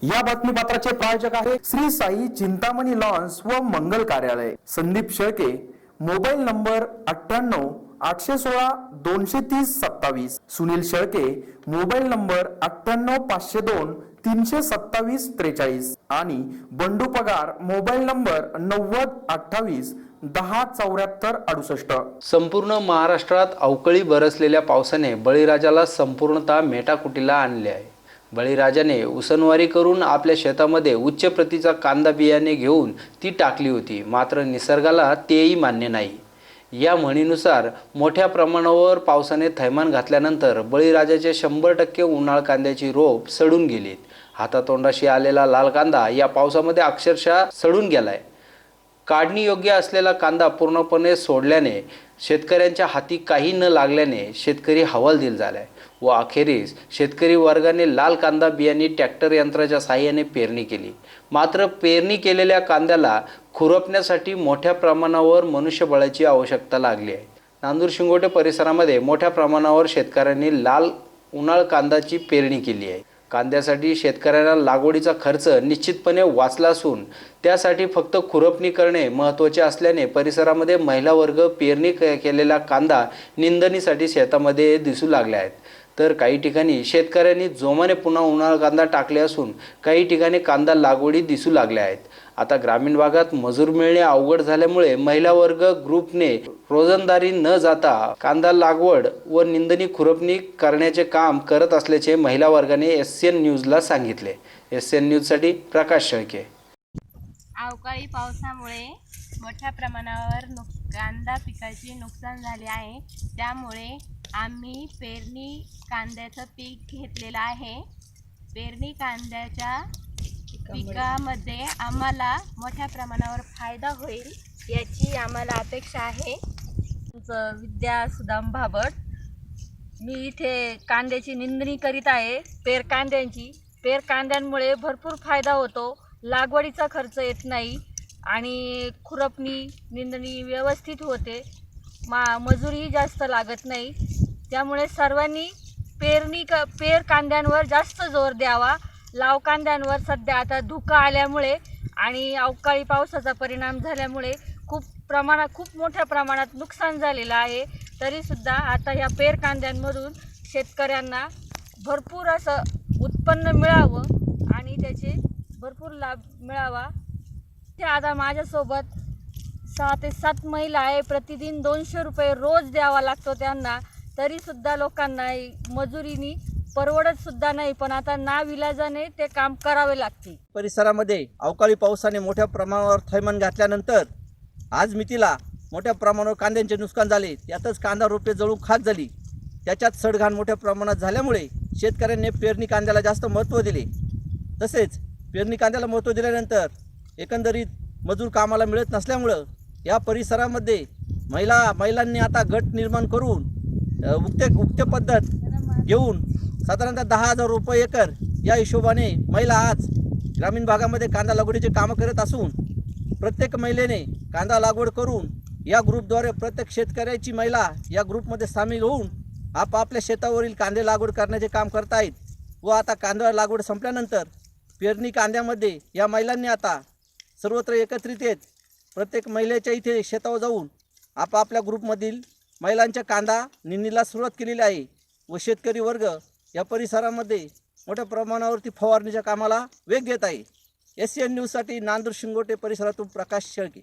या बातमीपत्राचे प्रायोजक आहे श्री साई चिंतामणी लॉन्स व मंगल कार्यालय, Sandeep Shelke, mobile number 98-816-230-27, Sunil Shelke, mobile number 98-502-327-43 आणि बंडू पगार, मोबाईल नंबर 90-28-10-74-68. संपूर्ण महाराष्ट्रात अवकाळी बरसलेल्या पावसाने बळीराजाला संपूर्णतः मेटाकुटीला आणले आहे. बळीराजाने उसनवारी करून आपल्या शेतामध्ये उच्च प्रतीचा कांदा बियाणे घेऊन ती टाकली होती, मात्र निसर्गाला तेही मान्य नाही. या म्हणीनुसार मोठ्या प्रमाणावर पावसाने थैमान घातल्यानंतर बळीराजाचे 100% उन्हाळ कांद्याची रोप सडून गेलीत. हातातोंडाशी आलेला लाल कांदा या पावसामध्ये अक्षरशः सडून गेलाय. काढणी योग्य असलेला कांदा पूर्णपणे सोडल्याने शेतकऱ्यांच्या हाती काही न लागल्याने शेतकरी हवालदिल झालाय व अखेरीस शेतकरी वर्गाने लाल कांदा बियाणे ट्रॅक्टर यंत्राच्या साहाय्याने पेरणी केली. मात्र पेरणी केलेल्या कांद्याला खुरपण्यासाठी मोठ्या प्रमाणावर मनुष्यबळाची आवश्यकता लागली आहे. नांदूर शिंगोटे परिसरामध्ये मोठ्या प्रमाणावर शेतकऱ्यांनी लाल उन्हाळ कांद्याची पेरणी केली आहे. कांद्यासाठी शेतकऱ्यांना लागवडीचा खर्च निश्चितपणे वाचला असून त्यासाठी फक्त खुरपणी करणे महत्त्वाचे असल्याने परिसरामध्ये महिला वर्ग पेरणी केलेला कांदा निंदणीसाठी शेतामध्ये दिसू लागले आहेत. तर काही ठिकाणी शेतकऱ्यांनी जोमाने पुन्हा उन्हाळ कांदा टाकले असून काही ठिकाणी कांदा लागवडी दिसू लागल्या आहेत. आता ग्रामीण भागात मजूर मिळणे अवघड झाल्यामुळे महिला वर्ग ग्रुपने रोजंदारी न जाता कांदा लागवड व निंदणी खुरपणी करण्याचे काम करत असल्याचे महिला वर्गाने SN न्यूजला सांगितले. SN न्यूजसाठी प्रकाश शेळके. अवकाळी पावसामुळे मोठ्या प्रमाणावर कांदा पिकाचे नुकसान झाले आहे. त्यामुळे आम्ही पेरणी कांद्याचं पीक घेतलेलं आहे. पेरणी कांद्याच्या पिकामध्ये आम्हाला मोठ्या प्रमाणावर फायदा होईल याची आम्हाला अपेक्षा आहे. विद्या सुदाम भाबड. मी इथे कांद्याची निंदणी करीत आहे. पेर कांद्यांमुळे भरपूर फायदा होतो. लागवडीचा खर्च येत नाही आणि खुरपणी निंदणी व्यवस्थित होते. मजुरीही जास्त लागत नाही. त्यामुळे सर्वांनी पेर कांद्यांवर जास्त जोर द्यावा. लाव कांद्यांवर सध्या आता धुकं आल्यामुळे आणि अवकाळी पावसाचा परिणाम झाल्यामुळे खूप मोठ्या प्रमाणात नुकसान झालेलं आहे. तरीसुद्धा आता ह्या पेर कांद्यांमधून शेतकऱ्यांना भरपूर असं उत्पन्न मिळावं आणि त्याचे भरपूर लाभ मिळावा. ते आता माझ्यासोबत 6 ते 7 महिला आहे. प्रतिदिन 200 रुपये रोज द्यावा लागतो त्यांना. तरीसुद्धा लोकांना मजुरीनी परवडत सुद्धा नाही, पण आता नाविलाजाने ते काम करावे लागते. परिसरामध्ये अवकाळी पावसाने मोठ्या प्रमाणावर थैमान घातल्यानंतर आज मितीला मोठ्या प्रमाणावर कांद्यांचे नुकसान झाले. त्यातच कांदा रोपे जळून खाक झाली. त्याच्यात सडघाण मोठ्या प्रमाणात झाल्यामुळे शेतकऱ्यांनी पेरणी कांद्याला जास्त महत्त्व दिले. तसेच पेरणी कांद्याला महत्त्व दिल्यानंतर एकंदरीत मजूर कामाला मिळत नसल्यामुळं या परिसरामध्ये महिलांनी आता गट निर्माण करून उक्ते पद्धत घेऊन साधारणतः 10,000 रुपये एकर या हिशोबाने महिला आज ग्रामीण भागामध्ये कांदा लागवडीचे कामं करत असून प्रत्येक महिलेने कांदा लागवड करून या ग्रुपद्वारे प्रत्येक शेतकऱ्याची महिला या ग्रुपमध्ये सामील होऊन आपापल्या शेतावरील कांदे लागवड करण्याचे काम करत आहेत. व आता कांदा लागवड संपल्यानंतर पेरणी कांद्यामध्ये या महिलांनी आता सर्वत्र एकत्रित येत प्रत्येक महिलेच्या इथे शेतावर जाऊन आपापल्या ग्रुपमधील महिलांच्या कांदा निंदणीला सुरुवात केलेली आहे. व शेतकरी वर्ग या परिसरामध्ये मोठ्या प्रमाणावरती फवारणीच्या कामाला वेग देत आहे. SN न्यूजसाठी नांदूर शिंगोटे परिसरातून प्रकाश शेळके.